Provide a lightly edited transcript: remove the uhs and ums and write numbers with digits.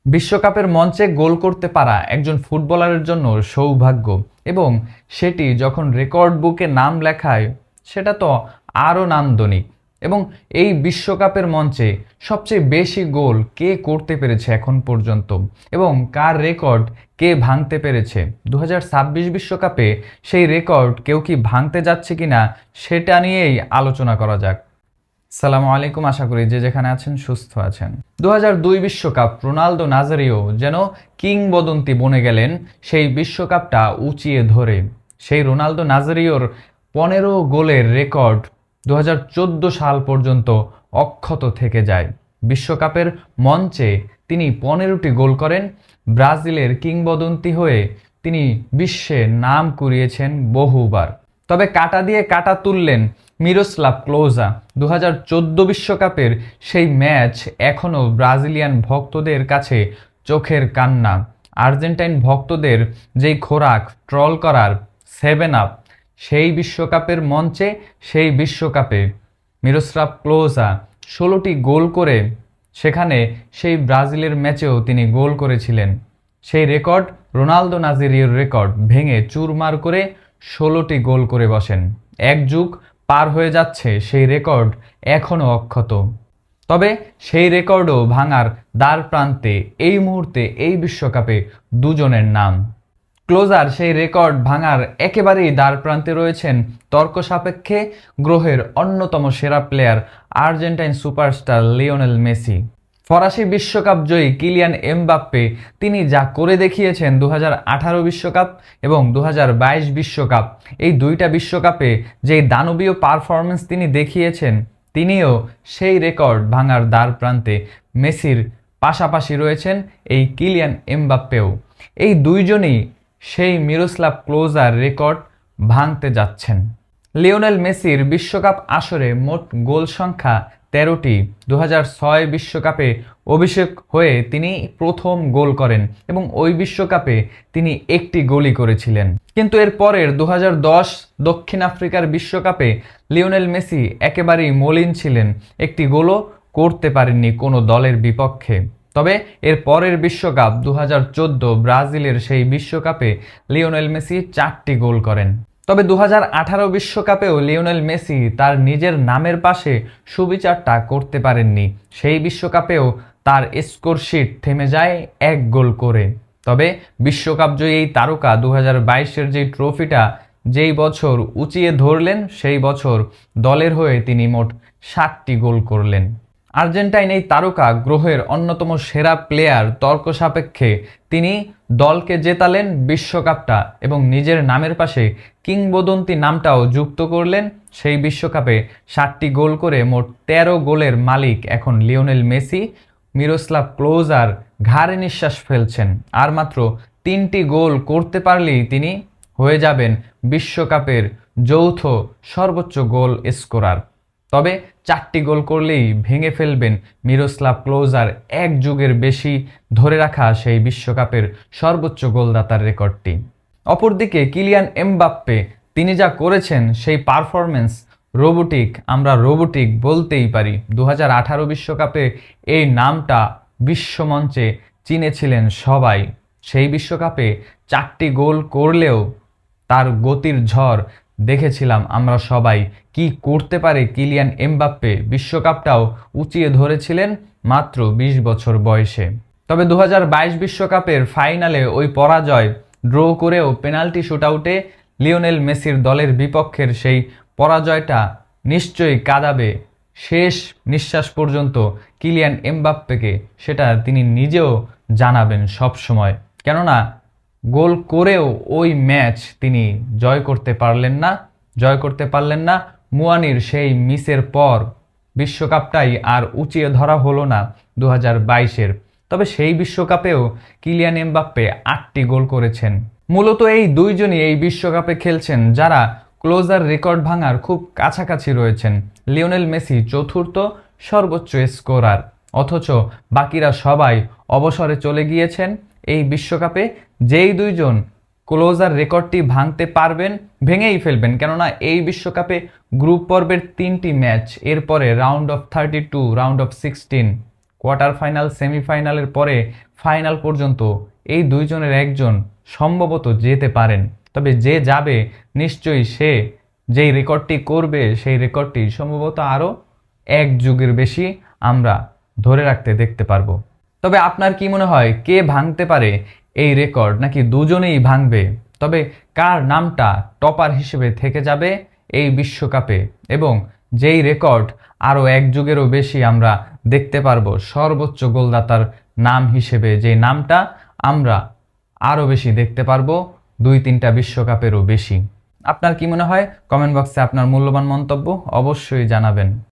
বিশ্বকাপের মঞ্চে গোল করতে পারা একজন ফুটবলারের জন্য সৌভাগ্য এবং সেটি যখন রেকর্ড বুকে নাম লেখায় সেটা তো আরও নান্দনিক। এবং এই বিশ্বকাপের মঞ্চে সবচেয়ে বেশি গোল কে করতে পেরেছে এখন পর্যন্ত এবং কার রেকর্ড কে ভাঙতে পেরেছে 2026 বিশ্বকাপে সেই রেকর্ড কেউ কি ভাঙতে যাচ্ছে কিনা সেটা নিয়েই আলোচনা করা যাক। সালামু আলাইকুম, আশা করি যে যেখানে আছেন সুস্থ আছেন। 2002 বিশ্বকাপ রোনালদো নাজারিও যেন কিংবদন্তি বনে গেলেন সেই বিশ্বকাপটা উঁচিয়ে ধরে। সেই রোনালদো নাজারিওর 15 গোলের রেকর্ড 2014 সাল পর্যন্ত অক্ষত থেকে যায়। বিশ্বকাপের মঞ্চে তিনি 15টি গোল করেন। ব্রাজিলের কিংবদন্তি হয়ে তিনি বিশ্বে নাম কুড়িয়েছেন বহুবার। তবে কাটা দিয়ে কাটা তুললেন মিরোস্লাভ ক্লোজা। 2014 বিশ্বকাপের সেই ম্যাচ এখনও ব্রাজিলিয়ান ভক্তদের কাছে চোখের কান্না। আর্জেন্টাইন ভক্তদের যেই খোরাক ট্রল করার 7 আপ, সেই বিশ্বকাপের মঞ্চে সেই বিশ্বকাপে মিরোস্লাভ ক্লোজা 16টি গোল করে সেখানে সেই ব্রাজিলের ম্যাচেও তিনি গোল করেছিলেন। সেই রেকর্ড রোনালদো নাজারিওর রেকর্ড ভেঙে চুরমার করে 16টি গোল করে বসেন। এক যুগ পার হয়ে যাচ্ছে, সেই রেকর্ড এখনও অক্ষত। তবে সেই রেকর্ডও ভাঙার দ্বার প্রান্তে এই মুহূর্তে এই বিশ্বকাপে দুজনের নাম। ক্লোজার সেই রেকর্ড ভাঙার একেবারেই দ্বার প্রান্তে রয়েছেন তর্ক সাপেক্ষে গ্রহের অন্যতম সেরা player Argentine superstar Lionel Messi. ফরাসি বিশ্বকাপ জয়ী কিলিয়ান এমবাপ্পে তিনি যা করে দেখিয়েছেন 2018 বিশ্বকাপ এবং 2022 বিশ্বকাপ, এই দুইটা বিশ্বকাপে যে দানবীয় পারফরমেন্স তিনি দেখিয়েছেন, তিনিও সেই রেকর্ড ভাঙার দ্বার প্রান্তে। মেসির পাশাপাশি রয়েছেন এই কিলিয়ান এমবাপ্পেও। এই দুইজনই সেই মিরোস্লাভ ক্লোজার রেকর্ড ভাঙতে যাচ্ছেন। লিওনেল মেসির বিশ্বকাপ আসরে মোট গোল সংখ্যা 13টি। 2006 বিশ্বকাপে অভিষেক হয়ে তিনি প্রথম গোল করেন এবং ওই বিশ্বকাপে তিনি একটি গোলই করেছিলেন। কিন্তু এর পরের 2010 দক্ষিণ আফ্রিকার বিশ্বকাপে লিওনেল মেসি একেবারেই মলিন ছিলেন, একটি গোলও করতে পারেননি কোনো দলের বিপক্ষে। তবে এর পরের বিশ্বকাপ 2014 ব্রাজিলের সেই বিশ্বকাপে লিওনেল মেসি 4টি গোল করেন। তবে 2018 বিশ্বকাপেও লিওনেল মেসি তার নিজের নামের পাশে সুবিচারটা করতে পারেননি। সেই বিশ্বকাপেও তার স্কোরশিট থেমে যায় 1 গোল করে। তবে বিশ্বকাপ জয়ী এই তারকা 2022-এর যেই ট্রফিটা যেই বছর উঁচিয়ে ধরলেন, সেই বছর দলের হয়ে তিনি মোট 7টি গোল করলেন। আর্জেন্টাইন এই তারকা গ্রহের অন্যতম সেরা প্লেয়ার তর্ক সাপেক্ষে তিনি দলকে জেতালেন বিশ্বকাপটা এবং নিজের নামের পাশে কিংবদন্তি নামটাও যুক্ত করলেন। সেই বিশ্বকাপে 7টি গোল করে মোট 13 গোলের মালিক এখন লিওনেল মেসি। মিরোস্লাভ ক্লোজার ঘাড়ে নিঃশ্বাস ফেলছেন, আর মাত্র 3টি গোল করতে পারলেই তিনি হয়ে যাবেন বিশ্বকাপের যৌথ সর্বোচ্চ গোল স্কোরার। তবে 4টি গোল করলেই ভেঙে ফেলবেন মিরোস্লাভ ক্লোজার এক যুগের বেশি ধরে রাখা সেই বিশ্বকাপের সর্বোচ্চ গোলদাতার রেকর্ডটি। অপরদিকে কিলিয়ান এমবাপ্পে তিনি যা করেছেন সেই পারফরমেন্স রোবোটিক, আমরা রোবোটিক বলতেই পারি। 2018 বিশ্বকাপে এই নামটা বিশ্বমঞ্চে চিনেছিলেন সবাই। সেই বিশ্বকাপে 4টি গোল করলেও তার গতির ঝড় দেখেছিলাম আমরা সবাই। কি করতে পারে কিলিয়ান এমবাপ্পে, বিশ্বকাপটাও উঁচিয়ে ধরেছিলেন মাত্র 20 বছর বয়সে। তবে 2022 বিশ্বকাপের ফাইনালে ওই পরাজয় ড্র করেও পেনাল্টি শুটআউটে লিওনেল মেসির দলের বিপক্ষের সেই পরাজয়টা নিশ্চয়ই কাঁদাবে শেষ নিঃশ্বাস পর্যন্ত কিলিয়ান এমবাপ্পেকে, সেটা তিনি নিজেও জানাবেন সব সময়। কেননা গোল করেও ওই ম্যাচ তিনি জয় করতে পারলেন না। মুয়ানির সেই মিসের পর বিশ্বকাপটাই আর উঁচিয়ে ধরা হলো না 2022-এর। তবে সেই বিশ্বকাপেও কিলিয়ান এমবাপ্পে 8টি গোল করেছেন। মূলত এই দুইজনই এই বিশ্বকাপে খেলছেন যারা ক্লোজার রেকর্ড ভাঙার খুব কাছাকাছি রয়েছেন। লিওনেল মেসি 4র্থ সর্বোচ্চ স্কোরার, অথচ বাকিরা সবাই অবসরে চলে গিয়েছেন। এই বিশ্বকাপে যেই দুইজন ক্লোজার রেকর্ডটি ভাঙতে পারবেন, ভেঙেই ফেলবেন, কেননা এই বিশ্বকাপে গ্রুপ পর্বের 3টি ম্যাচ, এরপরে round of 32, round of 16, quarter final, সেমিফাইনালের পরে ফাইনাল পর্যন্ত এই দুইজনের একজন সম্ভবত যেতে পারেন। তবে যে যাবে নিশ্চয়ই সে যেই রেকর্ডটি করবে সেই রেকর্ডটি সম্ভবত আরও এক যুগের বেশি আমরা ধরে রাখতে দেখতে পারবো। তবে আপনার কি মনে হয় কে ভাঙতে পারে এই রেকর্ড, নাকি দুজনেই ভাঙবে? তবে কার নামটা টপার হিসেবে থেকে যাবে এই বিশ্বকাপে, এবং যেই রেকর্ড আরও এক যুগেরও বেশি আমরা দেখতে পারবো সর্বোচ্চ গোলদাতার নাম হিসেবে, যে নামটা আমরা আরও বেশি দেখতে পারবো 2-3টা বিশ্বকাপেরও বেশি? আপনার কি মনে হয়? কমেন্ট বক্সে আপনার মূল্যবান মন্তব্য অবশ্যই জানাবেন।